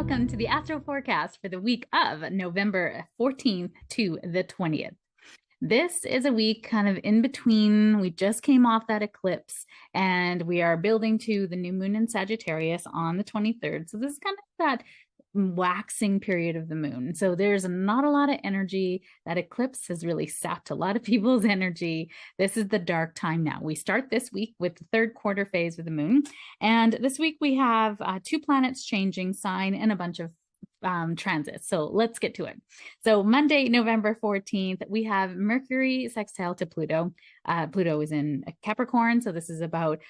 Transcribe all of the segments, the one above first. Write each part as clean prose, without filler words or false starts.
welcome to the Astro Forecast for the week of November 14th to the 20th. This is a week kind of in between. We just came off that eclipse and we are building to the new moon in Sagittarius on the 23rd. So this is kind of that waxing period of the moon. So there's not a lot of energy. That eclipse has really sapped a lot of people's energy. This is the dark time now. We start this week with the third quarter phase of the moon. And this week we have 2 planets changing sign and a bunch of transits. So let's get to it. So Monday, November 14th, we have Mercury sextile to Pluto. Pluto is in Capricorn. So this is about,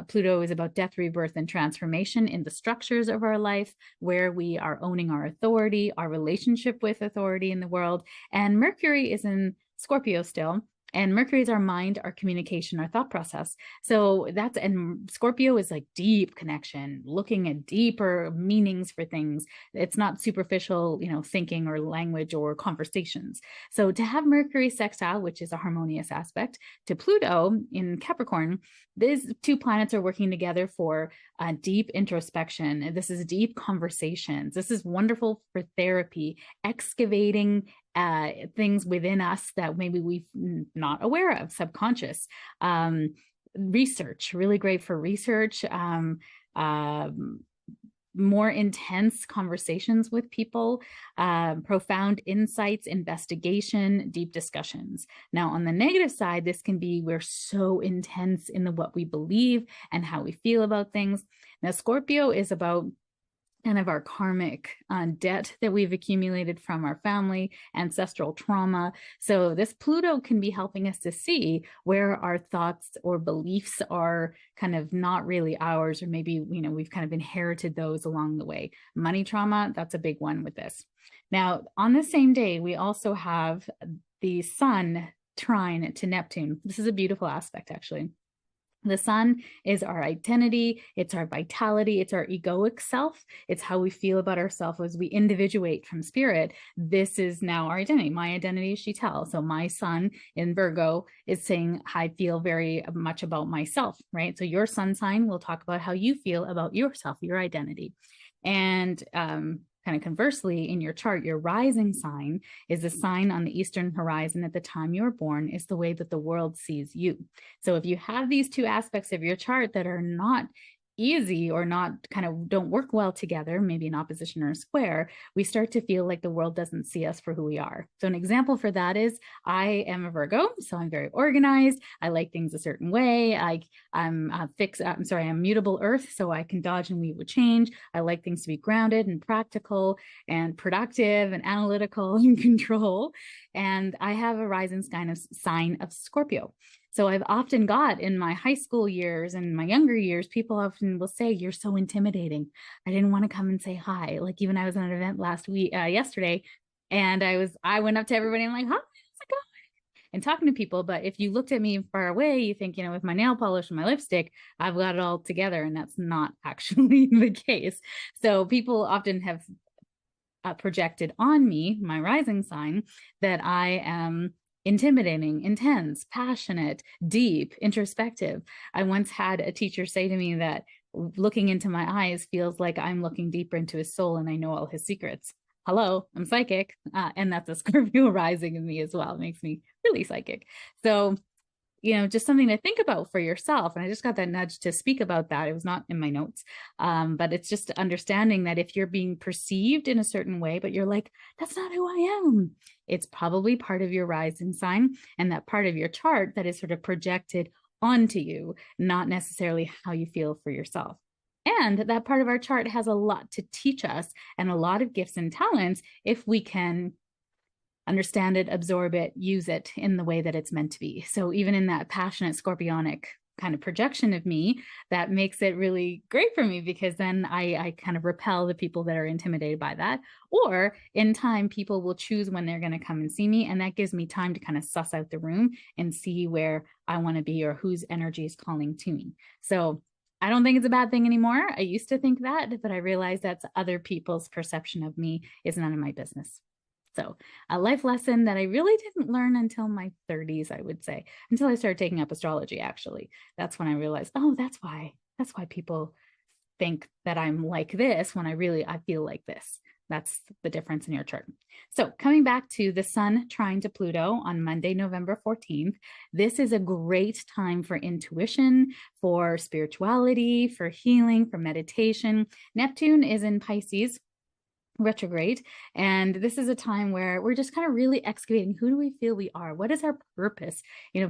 Pluto is about death, rebirth, and transformation in the structures of our life, where we are owning our authority, our relationship with authority in the world. And Mercury is in Scorpio still. And Mercury is our mind, our communication, our thought process. So that's, and Scorpio is like deep connection, looking at deeper meanings for things. It's not superficial, thinking or language or conversations. So to have Mercury sextile, which is a harmonious aspect, to Pluto in Capricorn, these 2 planets are working together for deep introspection. This is deep conversations. This is wonderful for therapy, excavating things within us that maybe we've not aware of, subconscious. Research, really great for research. More intense conversations with people, profound insights, investigation, deep discussions. Now, on the negative side, this can be we're so intense in what we believe and how we feel about things. Now, Scorpio is about kind of our karmic debt that we've accumulated from our family, ancestral trauma. So this Pluto can be helping us to see where our thoughts or beliefs are kind of not really ours, or maybe, we've kind of inherited those along the way. Money trauma, that's a big one with this. Now, on the same day, we also have the Sun trine to Neptune. This is a beautiful aspect, actually. The sun is our identity, it's our vitality, it's our egoic self, it's how we feel about ourselves as we individuate from spirit. This is now our identity. My identity is Sheetal. So my sun in Virgo is saying, I feel very much about myself, right? So your sun sign will talk about how you feel about yourself, your identity. And kind of conversely, in your chart, your rising sign is a sign on the eastern horizon at the time you were born, is the way that the world sees you. So if you have these 2 aspects of your chart that are not easy or not kind of don't work well together, maybe an opposition or a square, we start to feel like the world doesn't see us for who we are. So an example for that is I am a Virgo, so I'm very organized. I like things a certain way. I'm mutable earth, so I can dodge and weave with change. I like things to be grounded and practical and productive and analytical and control. And I have a rising sign of Scorpio. So I've often got in my high school years and my younger years, people often will say, you're so intimidating. I didn't want to come and say hi. Like even I was at an event yesterday, and I went up to everybody and I'm like, how's it going? And talking to people. But if you looked at me far away, you think, with my nail polish and my lipstick, I've got it all together. And that's not actually the case. So people often have projected on me, my rising sign, that I am intimidating, intense, passionate, deep, introspective. I once had a teacher say to me that looking into my eyes feels like I'm looking deeper into his soul and I know all his secrets. Hello, I'm psychic. And that's a Scorpio rising in me as well. It makes me really psychic. So, just something to think about for yourself. And I just got that nudge to speak about that. It was not in my notes, but it's just understanding that if you're being perceived in a certain way, but you're like, that's not who I am. It's probably part of your rising sign and that part of your chart that is sort of projected onto you, not necessarily how you feel for yourself. And that part of our chart has a lot to teach us and a lot of gifts and talents if we can understand it, absorb it, use it in the way that it's meant to be. So even in that passionate scorpionic kind of projection of me, that makes it really great for me, because then I kind of repel the people that are intimidated by that. Or in time, people will choose when they're going to come and see me. And that gives me time to kind of suss out the room and see where I want to be or whose energy is calling to me. So I don't think it's a bad thing anymore. I used to think that, but I realized that's other people's perception of me is none of my business. So a life lesson that I really didn't learn until my 30s, I would say, until I started taking up astrology, actually. That's when I realized, oh, that's why people think that I'm like this when I feel like this. That's the difference in your chart. So coming back to the sun trine to Pluto on Monday, November 14th, this is a great time for intuition, for spirituality, for healing, for meditation. Neptune is in Pisces retrograde, and this is a time where we're just kind of really excavating, who do we feel we are, what is our purpose,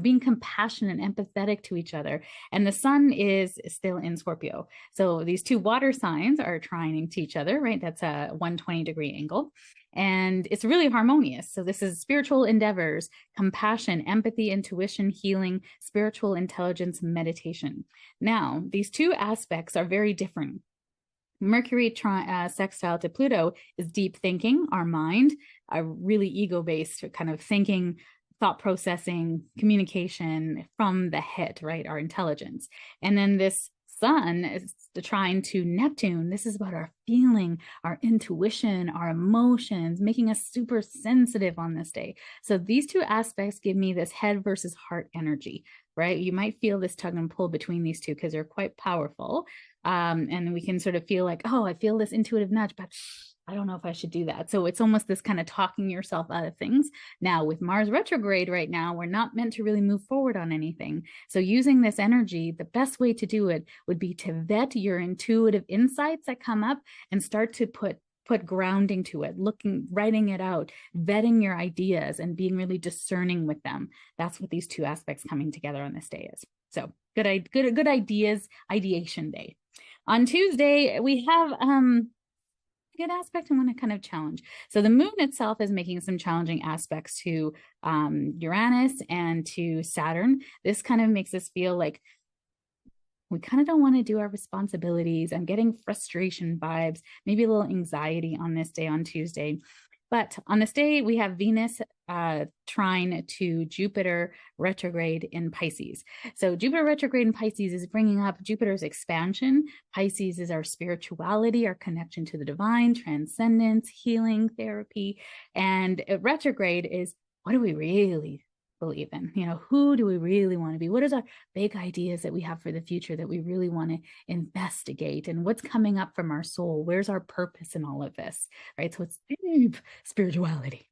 being compassionate and empathetic to each other. And the sun is still in Scorpio, so these two water signs are trining to each other, right? That's a 120-degree angle, and it's really harmonious. So this is spiritual endeavors, compassion, empathy, intuition, healing, spiritual intelligence, meditation. Now these two aspects are very different. Mercury sextile to Pluto is deep thinking, our mind, a really ego-based kind of thinking, thought processing, communication from the head, right? Our intelligence. And then this sun is the trine to Neptune. This is about our feeling, our intuition, our emotions, making us super sensitive on this day. So these two aspects give me this head versus heart energy, right? You might feel this tug and pull between these two because they're quite powerful. And we can sort of feel like, oh, I feel this intuitive nudge, but I don't know if I should do that. So it's almost this kind of talking yourself out of things. Now with Mars retrograde right now, we're not meant to really move forward on anything. So using this energy, the best way to do it would be to vet your intuitive insights that come up and start to put grounding to it, writing it out, vetting your ideas and being really discerning with them. That's what these two aspects coming together on this day is. So good ideas, ideation day. On Tuesday, we have a good aspect I want to kind of challenge. So the moon itself is making some challenging aspects to Uranus and to Saturn. This kind of makes us feel like we kind of don't want to do our responsibilities. I'm getting frustration vibes, maybe a little anxiety on this day on Tuesday. But on this day, we have Venus trine to Jupiter retrograde in Pisces. So Jupiter retrograde in Pisces is bringing up Jupiter's expansion. Pisces is our spirituality, our connection to the divine, transcendence, healing, therapy. And retrograde is, what do we really believe in? Who do we really want to be? What is our big ideas that we have for the future that we really want to investigate? And what's coming up from our soul? Where's our purpose in all of this, right? So it's deep spirituality.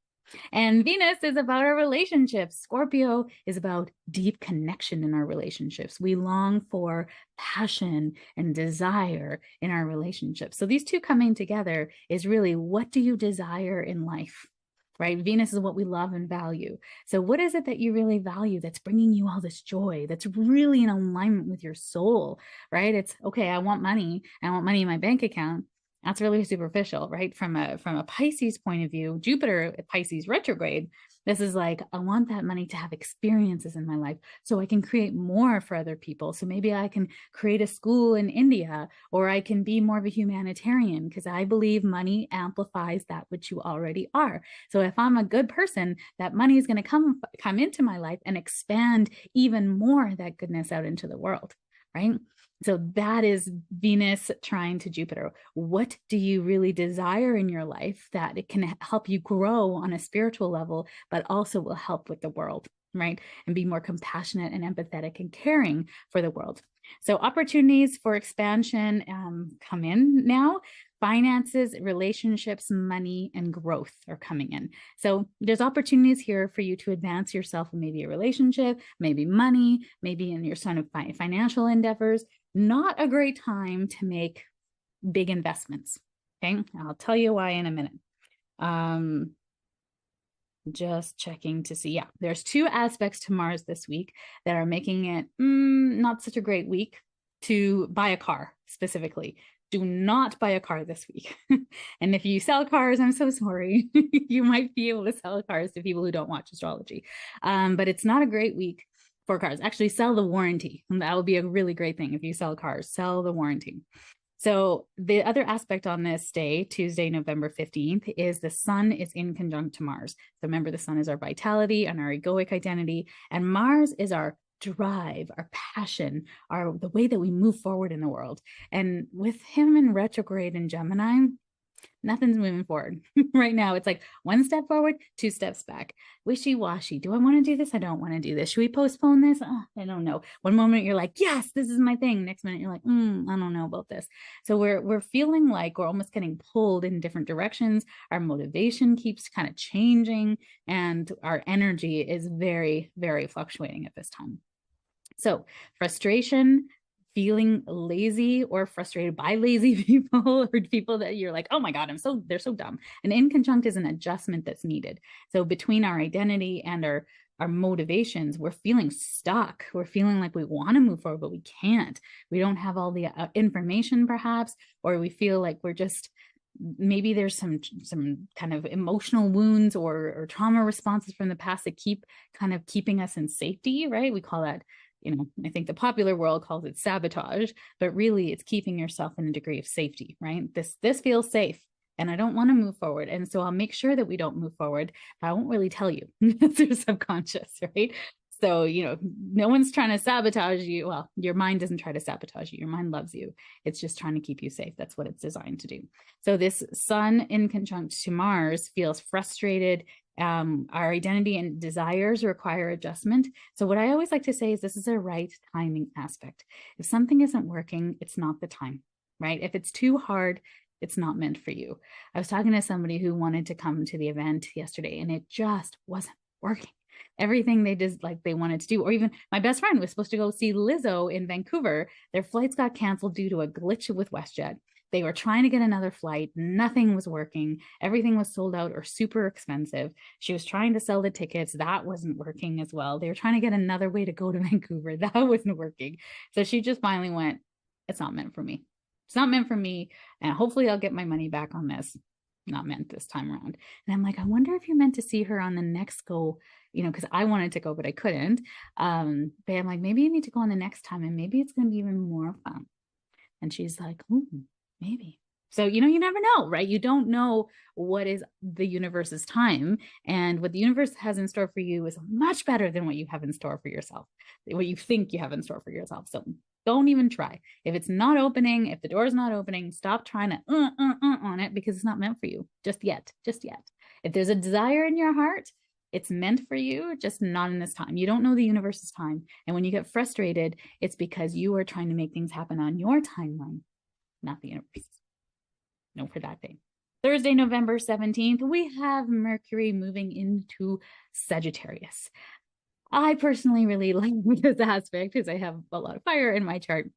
And Venus is about our relationships. Scorpio is about deep connection in our relationships. We long for passion and desire in our relationships. So these two coming together is really, what do you desire in life? Right? Venus is what we love and value. So what is it that you really value that's bringing you all this joy, that's really in alignment with your soul, right? It's, okay, I want money in my bank account. That's really superficial, right? From a Pisces point of view, Jupiter Pisces retrograde, this is like, I want that money to have experiences in my life so I can create more for other people. So maybe I can create a school in India, or I can be more of a humanitarian, because I believe money amplifies that which you already are. So if I'm a good person, that money is going to come into my life and expand even more that goodness out into the world, right? So that is Venus trine to Jupiter. What do you really desire in your life that it can help you grow on a spiritual level, but also will help with the world, right? And be more compassionate and empathetic and caring for the world. So opportunities for expansion come in now. Finances, relationships, money, and growth are coming in. So there's opportunities here for you to advance yourself in maybe a relationship, maybe money, maybe in your sort of financial endeavors. Not a great time to make big investments. Okay, I'll tell you why in a minute. Just checking to see. Yeah, there's two aspects to Mars this week that are making it not such a great week to buy a car specifically. Do not buy a car this week. And if you sell cars, I'm so sorry. You might be able to sell cars to people who don't watch astrology. But it's not a great week for cars. Actually, sell the warranty. And that would be a really great thing. If you sell cars, sell the warranty. So the other aspect on this day, Tuesday, November 15th, is the sun is in conjunct to Mars. So remember, the sun is our vitality and our egoic identity, and Mars is our drive, our passion, the way that we move forward in the world. And with him in retrograde in Gemini, nothing's moving forward. Right now, it's like one step forward, two steps back. Wishy-washy. Do I want to do this? I don't want to do this. Should we postpone this? I don't know. One moment you're like, yes, this is my thing. Next minute you're like, I don't know about this. So we're feeling like we're almost getting pulled in different directions. Our motivation keeps kind of changing, and our energy is very, very fluctuating at this time. So frustration, feeling lazy or frustrated by lazy people, or people that you're like, oh my God, they're so dumb. An inconjunct is an adjustment that's needed. So between our identity and our motivations, we're feeling stuck. We're feeling like we want to move forward, but we can't. We don't have all the information perhaps, or we feel like we're just, maybe there's some kind of emotional wounds or trauma responses from the past that keep kind of keeping us in safety, right? We call that, I think the popular world calls it sabotage, but really it's keeping yourself in a degree of safety, right? This feels safe and I don't want to move forward. And so I'll make sure that we don't move forward. I won't really tell you. Through subconscious, right? So, no one's trying to sabotage you. Well, your mind doesn't try to sabotage you. Your mind loves you. It's just trying to keep you safe. That's what it's designed to do. So this Sun in conjunct to Mars feels frustrated. Our identity and desires require adjustment. So what I always like to say is this is a right timing aspect. If something isn't working, it's not the time, right? If it's too hard, it's not meant for you. I was talking to somebody who wanted to come to the event yesterday and it just wasn't working. Everything they did, like they wanted to do, or even my best friend was supposed to go see Lizzo in Vancouver. Their flights got canceled due to a glitch with WestJet. They were trying to get another flight. Nothing was working. Everything was sold out or super expensive. She was trying to sell the tickets. That wasn't working as well. They were trying to get another way to go to Vancouver. That wasn't working. So she just finally went, it's not meant for me. It's not meant for me. And hopefully I'll get my money back on this. Not meant this time around. And I'm like, I wonder if you're meant to see her on the next go, because I wanted to go, but I couldn't. But I'm like, maybe you need to go on the next time and maybe it's going to be even more fun. And she's like, maybe. So, you never know, right? You don't know what is the universe's time, and what the universe has in store for you is much better than what you have in store for yourself, what you think you have in store for yourself. So don't even try. If it's not opening, if the door is not opening, stop trying to on it, because it's not meant for you just yet. If there's a desire in your heart, it's meant for you, just not in this time. You don't know the universe's time. And when you get frustrated, it's because you are trying to make things happen on your timeline, not the universe. No, for that day. Thursday, November 17th, we have Mercury moving into Sagittarius. I personally really like this aspect because I have a lot of fire in my chart.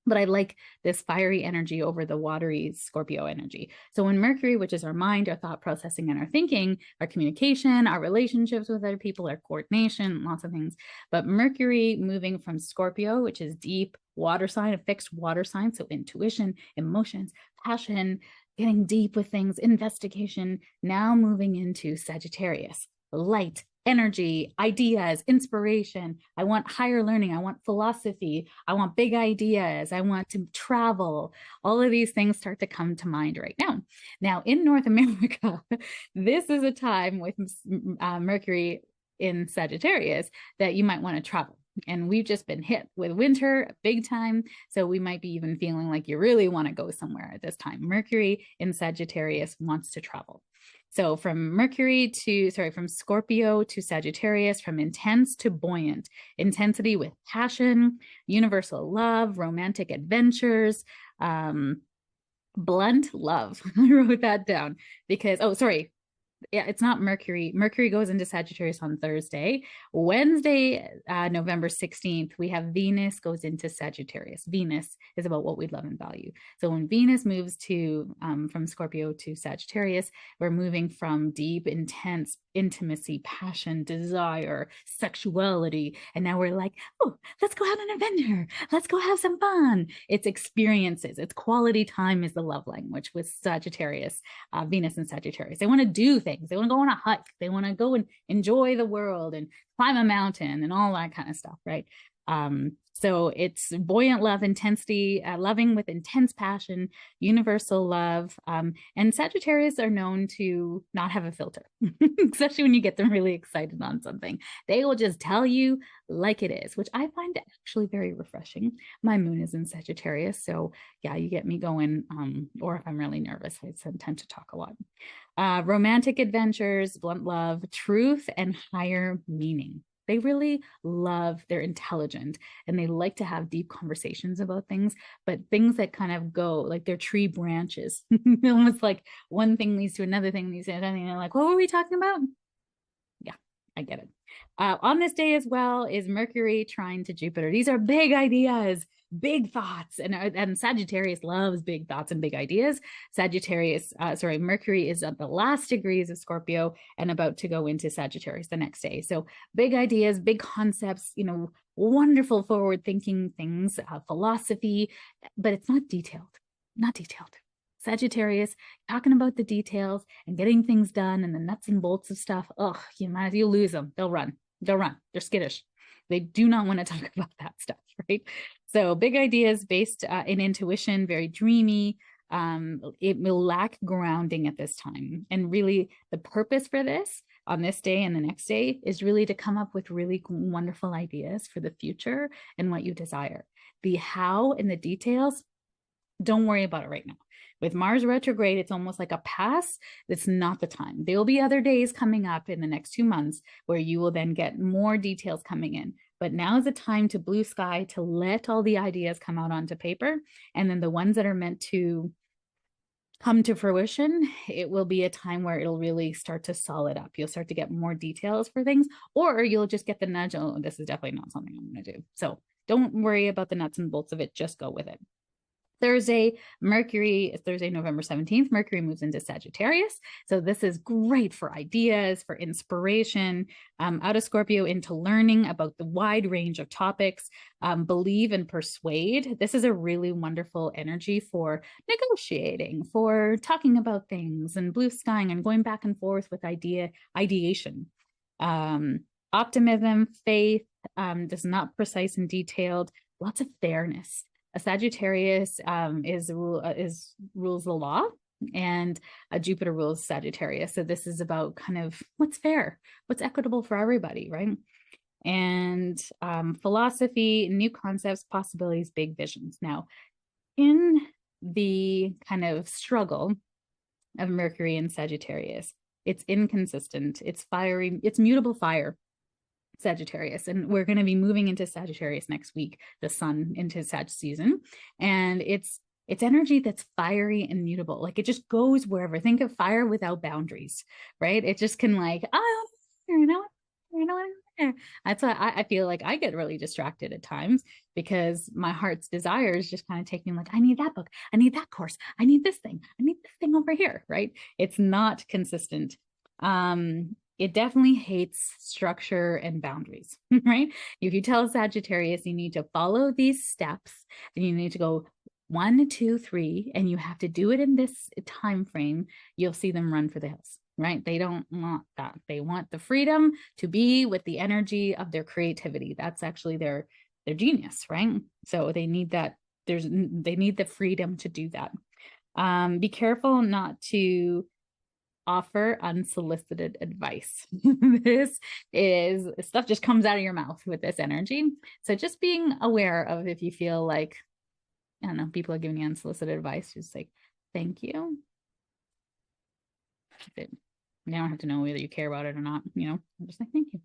But I like this fiery energy over the watery Scorpio energy. So when Mercury, which is our mind, our thought processing, and our thinking, our communication, our relationships with other people, our coordination, lots of things. But Mercury moving from Scorpio, which is deep water sign, a fixed water sign. So intuition, emotions, passion, getting deep with things, investigation, now moving into Sagittarius, light, energy, ideas, inspiration. I want higher learning. I want philosophy. I want big ideas. I want to travel. All of these things start to come to mind right now. Now, in North America, this is a time with Mercury in Sagittarius that you might want to travel. And we've just been hit with winter big time. So we might be even feeling like you really want to go somewhere at this time. Mercury in Sagittarius wants to travel. So from Scorpio to Sagittarius, from intense to buoyant, intensity with passion, universal love, romantic adventures, blunt love. I wrote that down because, it's not Mercury. Mercury goes into Sagittarius on Thursday. Wednesday, November 16th, we have Venus goes into Sagittarius. Venus is about what we love and value. So when Venus moves to from Scorpio to Sagittarius, we're moving from deep, intense intimacy, passion, desire, sexuality. And now we're like, oh, let's go have an adventure. Let's go have some fun. It's experiences. It's quality time is the love language with Sagittarius, Venus and Sagittarius. They want to do things. They want to go on a hike. They want to go and enjoy the world and climb a mountain and all that kind of stuff, right? So it's buoyant love, intensity, loving with intense passion, universal love. And Sagittarius are known to not have a filter, especially when you get them really excited on something. They will just tell you like it is, which I find actually very refreshing. My moon is in Sagittarius. So yeah, you get me going. Or if I'm really nervous, I tend to talk a lot. Romantic adventures, blunt love, truth, and higher meaning. They really love, they're intelligent and they like to have deep conversations about things, but things that kind of go like they're tree branches. Almost like one thing leads to another thing leads to another thing. They're like, what were we talking about? Yeah, I get it. On this day as well is Mercury trine to Jupiter. These are big ideas, big thoughts, and Sagittarius loves big thoughts and big ideas. Mercury is at the last degrees of Scorpio and about to go into Sagittarius the next day. So big ideas, big concepts, wonderful forward thinking things, philosophy, but it's not detailed, not detailed. Sagittarius, talking about the details and getting things done and the nuts and bolts of stuff. Oh, you lose them. They'll run. They're skittish. They do not want to talk about that stuff, right? So big ideas based in intuition, very dreamy. It will lack grounding at this time. And really the purpose for this on this day and the next day is really to come up with really wonderful ideas for the future and what you desire. The how and the details, don't worry about it right now. With Mars retrograde, it's almost like a pass. It's not the time. There will be other days coming up in the next 2 months where you will then get more details coming in. But now is the time to blue sky, to let all the ideas come out onto paper. And then the ones that are meant to come to fruition, it will be a time where it'll really start to solid up. You'll start to get more details for things, or you'll just get the nudge, oh, this is definitely not something I'm going to do. So don't worry about the nuts and bolts of it. Just go with it. Thursday, November 17th, Mercury moves into Sagittarius. So this is great for ideas, for inspiration, out of Scorpio into learning about the wide range of topics, believe and persuade. This is a really wonderful energy for negotiating, for talking about things and blue skying and going back and forth with ideation. Optimism, faith, is not precise and detailed, lots of fairness. A Sagittarius rules the law, and a Jupiter rules Sagittarius. So this is about kind of what's fair, what's equitable for everybody, right? And philosophy, new concepts, possibilities, big visions. Now, in the kind of struggle of Mercury and Sagittarius, it's inconsistent, it's fiery, it's mutable fire. Sagittarius, and we're going to be moving into Sagittarius next week, the sun into Sag season, and it's energy that's fiery and mutable. Like it just goes wherever. Think of fire without boundaries, right? It just can that's why I feel like I get really distracted at times because my heart's desires just kind of take me like, I need that book, I need that course, I need this thing over here, right? It's not consistent. It definitely hates structure and boundaries, right? If you tell Sagittarius you need to follow these steps, and you need to go 1, 2, 3, and you have to do it in this time frame, you'll see them run for the hills, right? They don't want that. They want the freedom to be with the energy of their creativity. That's actually their genius, right? So they need that. They need the freedom to do that. Be careful not to offer unsolicited advice. This is stuff just comes out of your mouth with this energy. So just being aware of if you feel like, I don't know, people are giving you unsolicited advice, just like, thank you. You don't have to know whether you care about it or not, I'm just like, thank you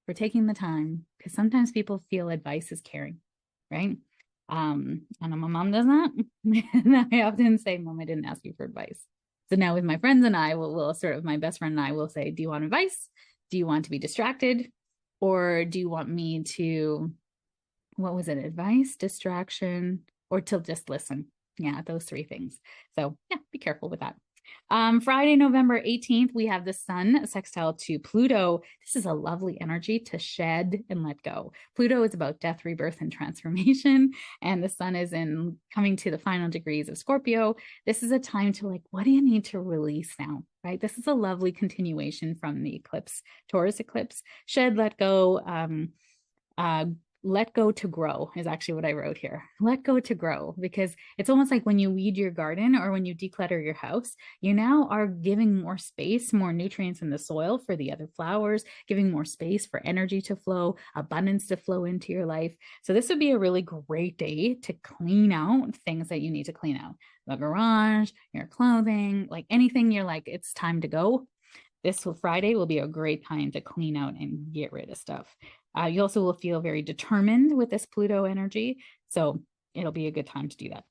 for taking the time. Because sometimes people feel advice is caring, right? I know my mom does not. And I often say, Mom, I didn't ask you for advice. So now with my friends and I, we'll sort of, my best friend and I will say, do you want advice? Do you want to be distracted? Or do you want me to, what was it? Advice, distraction, or to just listen? Yeah, those 3 things. So yeah, be careful with that. Friday, November 18th, we have the sun sextile to Pluto. This is a lovely energy to shed and let go. Pluto is about death, rebirth, and transformation. And the sun is coming to the final degrees of Scorpio. This is a time to what do you need to release now, right? This is a lovely continuation from the eclipse, Taurus eclipse. Shed, let go, let go to grow is actually what I wrote here. Let go to grow, because it's almost like when you weed your garden or when you declutter your house, you now are giving more space, more nutrients in the soil for the other flowers, giving more space for energy to flow, abundance to flow into your life. So this would be a really great day to clean out things that you need to clean out. The garage, your clothing, like anything you're like, it's time to go. This Friday will be a great time to clean out and get rid of stuff. You also will feel very determined with this Pluto energy. So it'll be a good time to do that.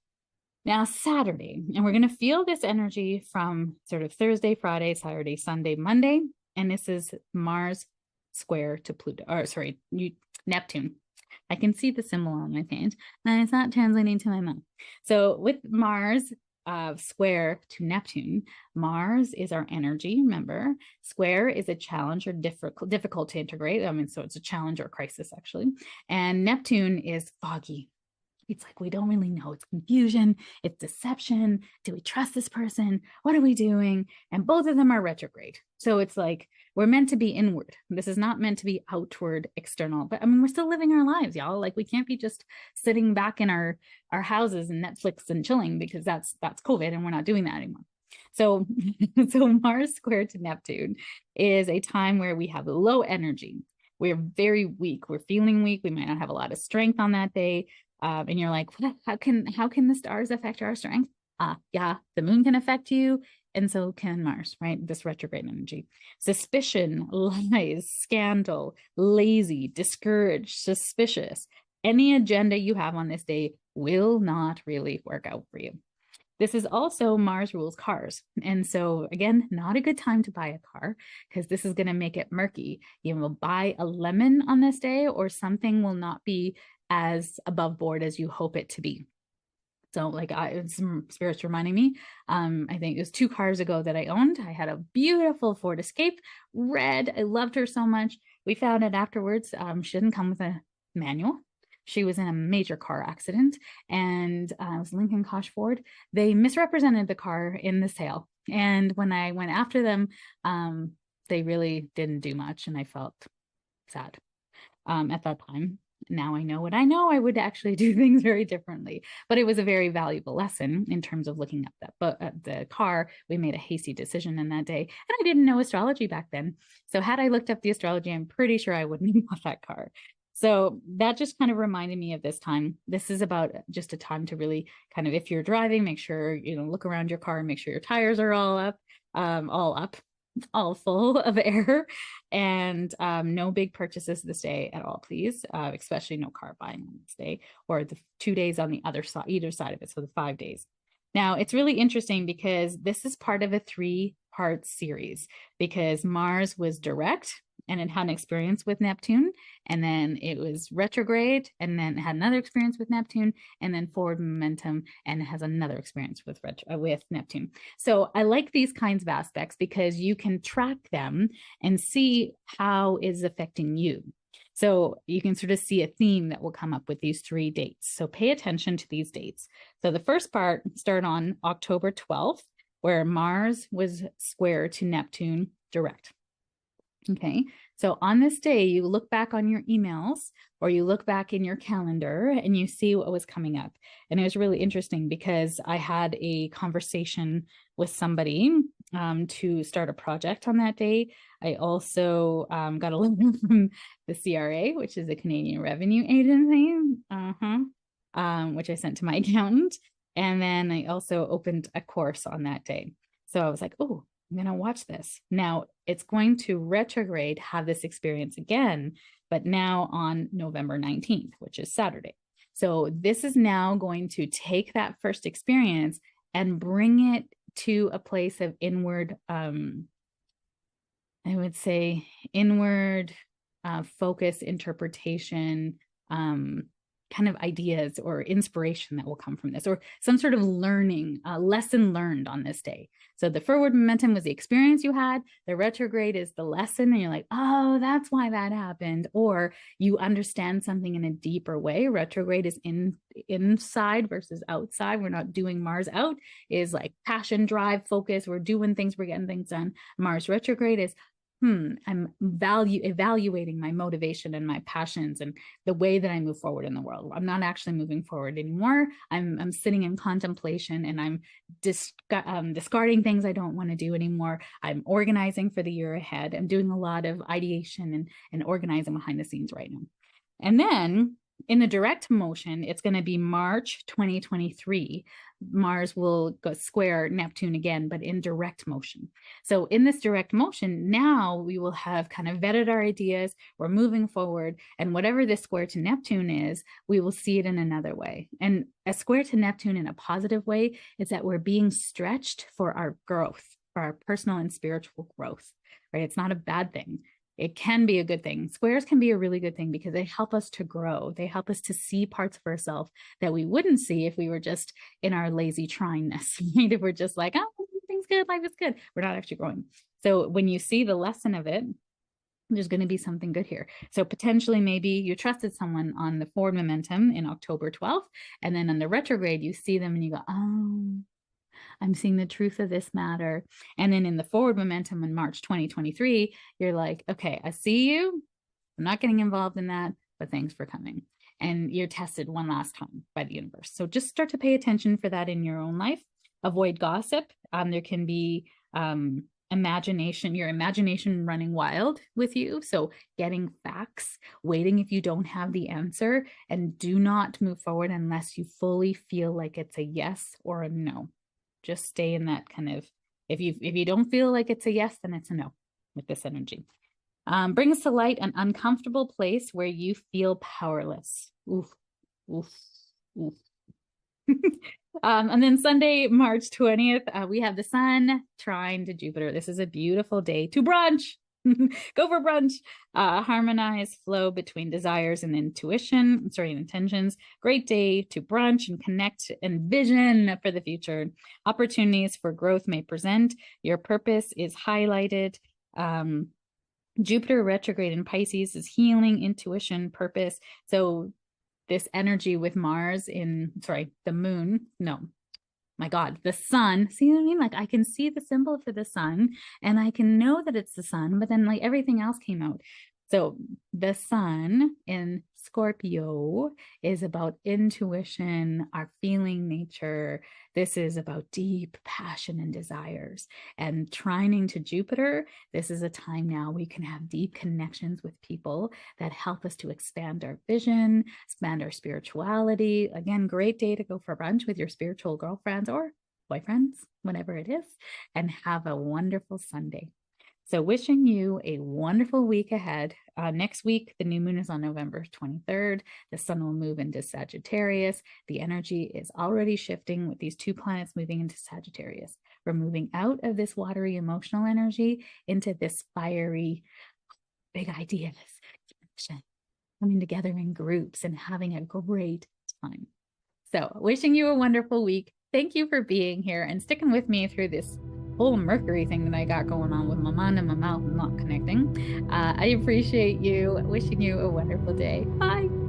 Now, Saturday, and we're going to feel this energy from sort of Thursday, Friday, Saturday, Sunday, Monday. And this is Mars square to Pluto, or sorry, Neptune. I can see the symbol on my page, and it's not translating to my mouth. So with Mars square to Neptune, Mars is our energy, remember. Square is a challenge or difficult to integrate. I mean, so it's a challenge or a crisis, actually. And Neptune is foggy. It's like, we don't really know. It's confusion. It's deception. Do we trust this person? What are we doing? And both of them are retrograde. So it's like, we're meant to be inward. This is not meant to be outward, external. But I mean, we're still living our lives, y'all. Like, we can't be just sitting back in our houses and Netflix and chilling, because that's COVID, and we're not doing that anymore. So, so Mars square to Neptune is a time where we have low energy. We're very weak. We're feeling weak. We might not have a lot of strength on that day. And you're like, what? How can the stars affect our strength? Yeah, the moon can affect you, and so can Mars, right? This retrograde energy. Suspicion, lies, scandal, lazy, discouraged, suspicious. Any agenda you have on this day will not really work out for you. This is also Mars rules cars. And so again, not a good time to buy a car, because this is going to make it murky. You will buy a lemon on this day, or something will not be as above board as you hope it to be. So like, some spirits reminding me, I think it was 2 cars ago that I owned. I had a beautiful Ford Escape, red. I loved her so much. We found out afterwards, she didn't come with a manual. She was in a major car accident, and it was Lincoln Koch Ford. They misrepresented the car in the sale. And when I went after them, they really didn't do much, and I felt sad at that time. Now I know what I know. I would actually do things very differently, but it was a very valuable lesson in terms of looking up that. But the car, we made a hasty decision in that day, and I didn't know astrology back then. So had I looked up the astrology, I'm pretty sure I wouldn't have bought that car. So that just kind of reminded me of this time. This is about just a time to really kind of, if you're driving, make sure, look around your car and make sure your tires are all up, all full of air, and no big purchases this day at all, please. Especially no car buying on this day, or the 2 days on the other side, either side of it. So the 5 days. Now it's really interesting, because this is part of a 3-part series, because Mars was direct, and it had an experience with Neptune, and then it was retrograde, and then it had another experience with Neptune, and then forward momentum, and it has another experience with Neptune. So I like these kinds of aspects, because you can track them and see how it's affecting you. So you can sort of see a theme that will come up with these 3 dates. So pay attention to these dates. So the first part started on October 12th, where Mars was square to Neptune direct. Okay, so on this day, you look back on your emails, or you look back in your calendar, and you see what was coming up. And it was really interesting, because I had a conversation with somebody to start a project on that day. I also got a letter from the CRA, which is the Canadian Revenue Agency, which I sent to my accountant. And then I also opened a course on that day. So I was like, oh, I'm going to watch this. Now it's going to retrograde, have this experience again, but now on November 19th, which is Saturday. So this is now going to take that first experience and bring it to a place of inward, I would say inward focus, interpretation, kind of ideas or inspiration that will come from this, or some sort of learning, lesson learned on this day. So the forward momentum was the experience you had. The retrograde is the lesson, and you're like, oh, that's why that happened. Or you understand something in a deeper way. Retrograde is inside versus outside. We're not doing Mars out, is like passion, drive, focus. We're doing things, we're getting things done. Mars retrograde is I'm evaluating my motivation and my passions and the way that I move forward in the world. I'm not actually moving forward anymore. I'm sitting in contemplation, and I'm discarding things I don't want to do anymore. I'm organizing for the year ahead. I'm doing a lot of ideation and organizing behind the scenes right now. And then in the direct motion, it's going to be March 2023. Mars will go square Neptune again, but in direct motion. So in this direct motion, now we will have kind of vetted our ideas. We're moving forward. And whatever this square to Neptune is, we will see it in another way. And a square to Neptune in a positive way is that we're being stretched for our growth, for our personal and spiritual growth, right? It's not a bad thing. It can be a good thing. Squares can be a really good thing because they help us to grow. They help us to see parts of ourselves that we wouldn't see if we were just in our lazy tryingness, right? If we're just like, oh, everything's good, life is good. We're not actually growing. So when you see the lesson of it, there's going to be something good here. So potentially maybe you trusted someone on the forward momentum in October 12th, and then on the retrograde, you see them and you go, oh, I'm seeing the truth of this matter. And then in the forward momentum in March 2023, you're like, okay, I see you. I'm not getting involved in that, but thanks for coming. And you're tested one last time by the universe. So just start to pay attention for that in your own life. Avoid gossip. There can be your imagination running wild with you. So getting facts, waiting if you don't have the answer, and do not move forward unless you fully feel like it's a yes or a no. Just stay in that kind of, if you don't feel like it's a yes, then it's a no with this energy. Brings to light an uncomfortable place where you feel powerless. Oof, oof, oof. And then Sunday, March 20th, we have the sun trine to Jupiter. This is a beautiful day to brunch. Go for brunch. Harmonize flow between desires and intentions. Great day to brunch and connect and vision for the future. Opportunities for growth may present. Your purpose is highlighted. Jupiter retrograde in Pisces is healing, intuition, purpose. So this energy with Mars the moon, no, my God, the sun. See what I mean? Like I can see the symbol for the sun and I can know that it's the sun, but then like everything else came out. So the sun in Scorpio is about intuition, our feeling nature. This is about deep passion and desires. And trining to Jupiter, this is a time now we can have deep connections with people that help us to expand our vision, expand our spirituality. Again, great day to go for brunch with your spiritual girlfriends or boyfriends, whatever it is, and have a wonderful Sunday. So wishing you a wonderful week ahead. Next week, the new moon is on November 23rd. The sun will move into Sagittarius. The energy is already shifting with these two planets moving into Sagittarius. We're moving out of this watery emotional energy into this fiery, big ideas, coming together in groups and having a great time. So wishing you a wonderful week. Thank you for being here and sticking with me through this whole Mercury thing that I got going on with my mind and my mouth not connecting. I appreciate you. Wishing you a wonderful day. Bye.